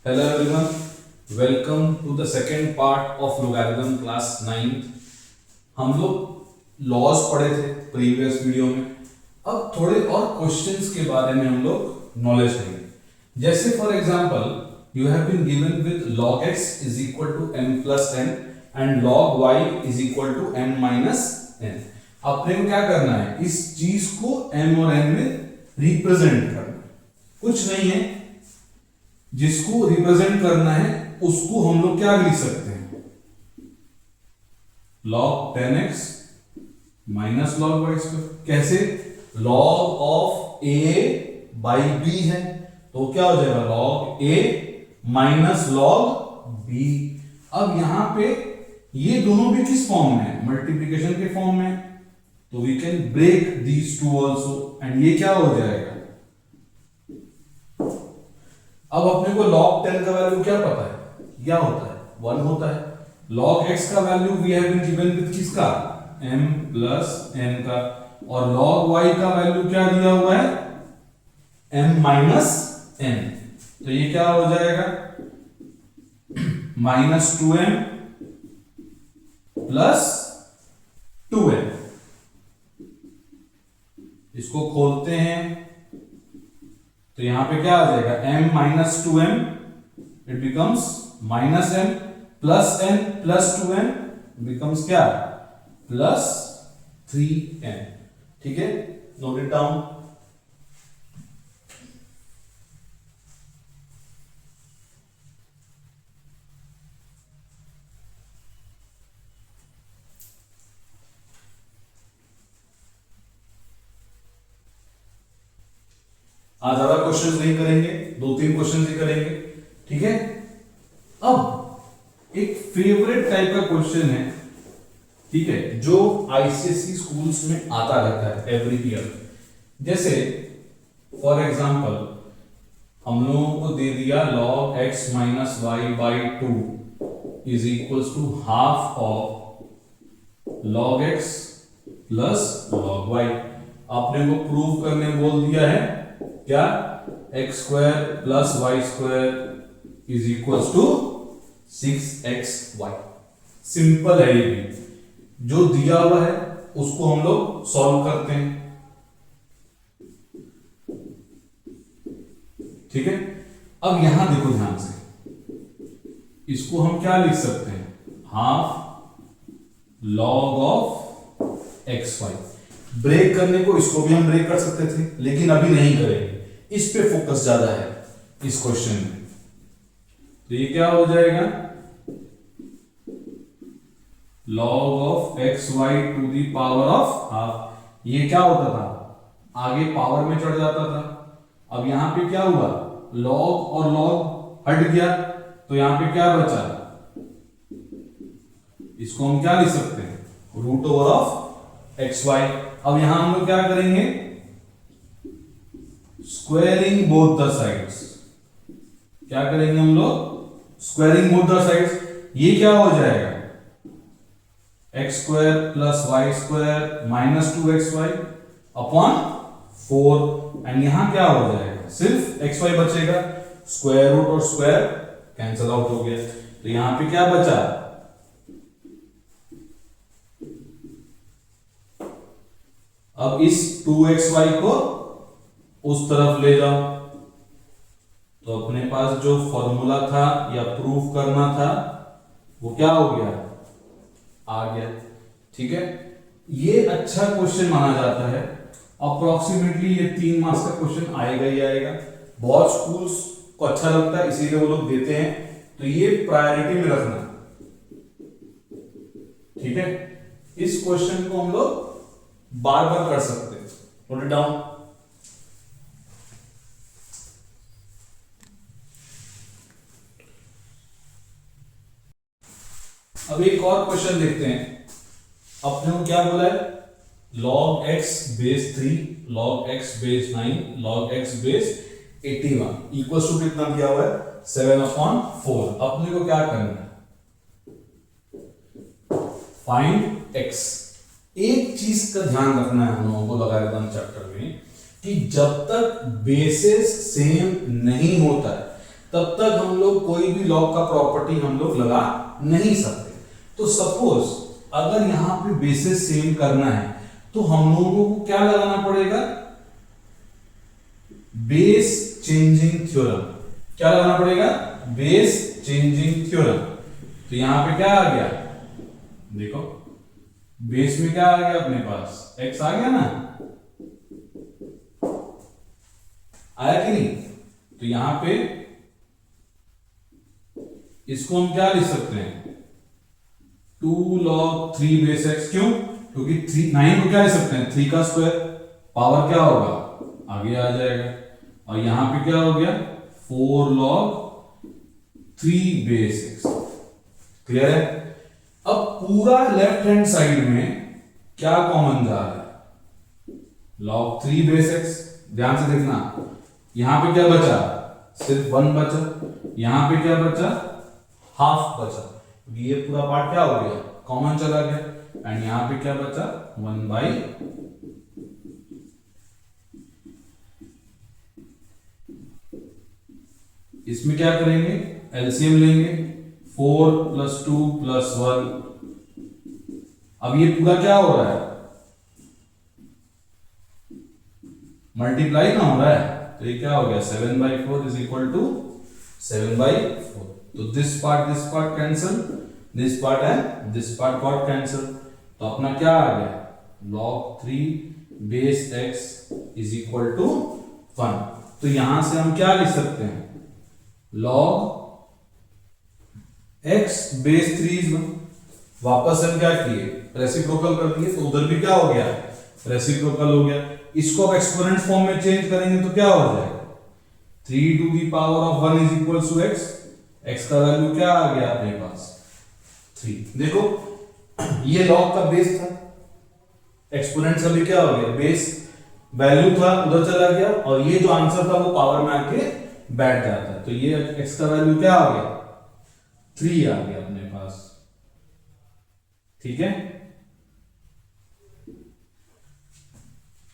Hello everyone, welcome to the second part of logarithm class 9th। हम लोग laws पढ़े थे प्रीवियस वीडियो में। अब थोड़े और क्वेश्चंस के बारे में हम लोग नॉलेज लेंगे। जैसे for example you have been given with log x is equal to m plus n and log y is equal to m minus n। अपने को क्या करना है, इस चीज को m और n में रिप्रेजेंट करना है। कुछ नहीं है, जिसको रिप्रेजेंट करना है उसको हम लोग क्या लिख सकते हैं, log 10x minus log y square. कैसे, log of a by b है तो क्या हो जाएगा log a minus log b। अब यहां पे ये दोनों भी किस फॉर्म में है, मल्टीप्लिकेशन के फॉर्म में, तो we can break these two also and ये क्या हो जाएगा। अब अपने को log 10 का वैल्यू क्या पता है, क्या होता है 1 होता है। log x का value we have been given with किसका, m प्लस n का, और log y का वैल्यू क्या दिया हुआ है m माइनस n। तो ये क्या हो जाएगा माइनस 2m प्लस 2n। इसको खोलते हैं तो यहां पे क्या आ जाएगा m minus 2m, it becomes minus m plus n plus 2n becomes क्या प्लस 3n। ठीक है, नोट इट डाउन। आज ज्यादा क्वेश्चंस नहीं करेंगे, 2-3 क्वेश्चंस ही करेंगे। ठीक है, अब एक फेवरेट टाइप का क्वेश्चन है, ठीक है, जो आईसीएसई स्कूल्स में आता रहता है एवरी ईयर। जैसे फॉर एग्जांपल हम लोगों को दे दिया log x minus y by 2 is equals to half of log x plus log y। आपने को प्रूव करने बोल दिया है क्या, x square plus y square is equals to 6xy। Simple है, ये भी जो दिया हुआ है उसको हम लोग सॉल्व करते हैं। ठीक है, अब यहां देखो ध्यान से, इसको हम क्या लिख सकते हैं, half log of xy। Break करने को इसको भी हम ब्रेक कर सकते थे, लेकिन अभी नहीं करेंगे, इस पे फोकस ज्यादा है इस क्वेश्चन में। तो ये क्या हो जाएगा log of xy to the power of half. ये क्या होता था, आगे पावर में चढ़ जाता था। अब यहां पे क्या हुआ, log और log हट गया, तो यहां पे क्या बचा, इसको हम क्या लिख सकते हैं रूट ओवर ऑफ xy। अब यहां हम लोग क्या करेंगे, स्क्वायरिंग बोथ द साइड्स। क्या करेंगे हम लोग, स्क्वायरिंग बोथ द साइड्स। ये क्या हो जाएगा x square plus y square minus 2xy upon 4, and यहां क्या हो जाएगा सिर्फ xy बचेगा, स्क्वायर रूट और स्क्वायर कैंसिल आउट हो गया। तो यहां पे क्या बचा, अब इस 2xy को उस तरफ ले जाओ, तो अपने पास जो फॉर्मूला था या प्रूफ करना था वो क्या हो गया, आ गया। ठीक है, ये अच्छा क्वेश्चन माना जाता है। अप्रोक्सीमेटली ये 3 मार्क्स का क्वेश्चन आएगा ही आएगा। बहुत स्कूल्स को अच्छा लगता है इसीलिए वो लोग देते हैं, तो ये प्रायोरिटी में रखना। ठीक है, इस क्वेश्चन को हम लोग बार बार कर सकते हैं। Note it down. अब एक और क्वेश्चन देखते हैं। अपने को क्या बोला है, log x base 3, log x base 9, log x base 81 equals to कितना दिया हुआ है 7/4। अपने को क्या करना है, फाइंड x। एक चीज का ध्यान रखना है हम लोगों को लॉगरिथम चैप्टर में, कि जब तक बेसिस सेम नहीं होता है तब तक हम लोग कोई भी लॉग का प्रॉपर्टी हम लोग लगा नहीं सकते। तो सपोज अगर यहां पे बेसिस सेम करना है तो हम लोगों को क्या लगाना पड़ेगा, बेस चेंजिंग थ्योरम। क्या लगाना पड़ेगा, बेस चेंजिंग थ्योरम। तो यहां पे क्या आ गया, देखो बेस में क्या आ गया अपने पास, x आ गया ना, आया कि नहीं। तो यहां पे इसको हम क्या लिख सकते हैं, 2 log 3 बेस x। क्यों, क्योंकि 9 को क्या लिख सकते हैं, 3 का स्क्वायर, पावर क्या होगा आगे आ जाएगा। और यहां पे क्या हो गया, 4 log 3 बेस x। क्लियर है। अब पूरा लेफ्ट हैंड साइड में क्या कॉमन जा रहा है, log 3 बेस x। ध्यान से देखना, यहां पे क्या बचा, सिर्फ 1 बचा, यहां पे क्या बचा, हाफ बचा। ये पूरा पार्ट क्या हो गया, कॉमन चला गया। एंड यहां पे क्या बचा, 1/। इसमें क्या करेंगे, एलसीएम लेंगे, 4 + 2 + 1। अब ये पूरा क्या हो रहा है, मल्टीप्लाई ना हो रहा है। तो ये क्या हो गया, 7/4 = 7/4। तो this part cancel, this part and this part got cancel. तो अपना क्या आ गया, log 3 बेस x = 1। तो यहां से हम क्या लिख सकते हैं, log x बेस 3 is 1। वापस हम क्या किए, रेसिप्रोकल कर दिए, तो उधर भी क्या हो गया, रेसिप्रोकल हो गया। इसको अब एक्सपोनेंट फॉर्म में चेंज करेंगे तो क्या हो जाएगा, 3 to the power of 1 = x। x का वैल्यू क्या आ गया अपने पास, 3। देखो ये log का बेस था, एक्सपोनेंट से अभी क्या हो गया, बेस वैल्यू था उधर चला गया, और ये जो आंसर था वो पावर में आके बैठ जाता है। तो ये x का वैल्यू क्या आ गया, 3 आ गया अपने पास। ठीक है।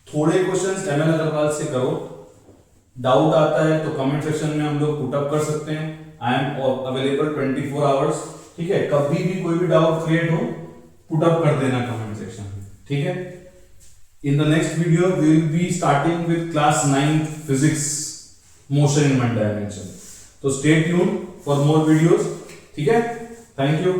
थोड़े क्वेश्चंस एमएल अग्रवाल से करो, डाउट आता है तो कमेंट सेक्शन में हम लोग पुट अप कर सकते हैं। I am available 24 hours. ठीक है, कभी भी कोई भी डाउट क्रिएट हो पुट अप कर देना कमेंट सेक्शन में। ठीक है। In the next video we will be starting with class 9 physics, motion in one dimension. तो stay tuned for more videos. ठीक है, थैंक यू।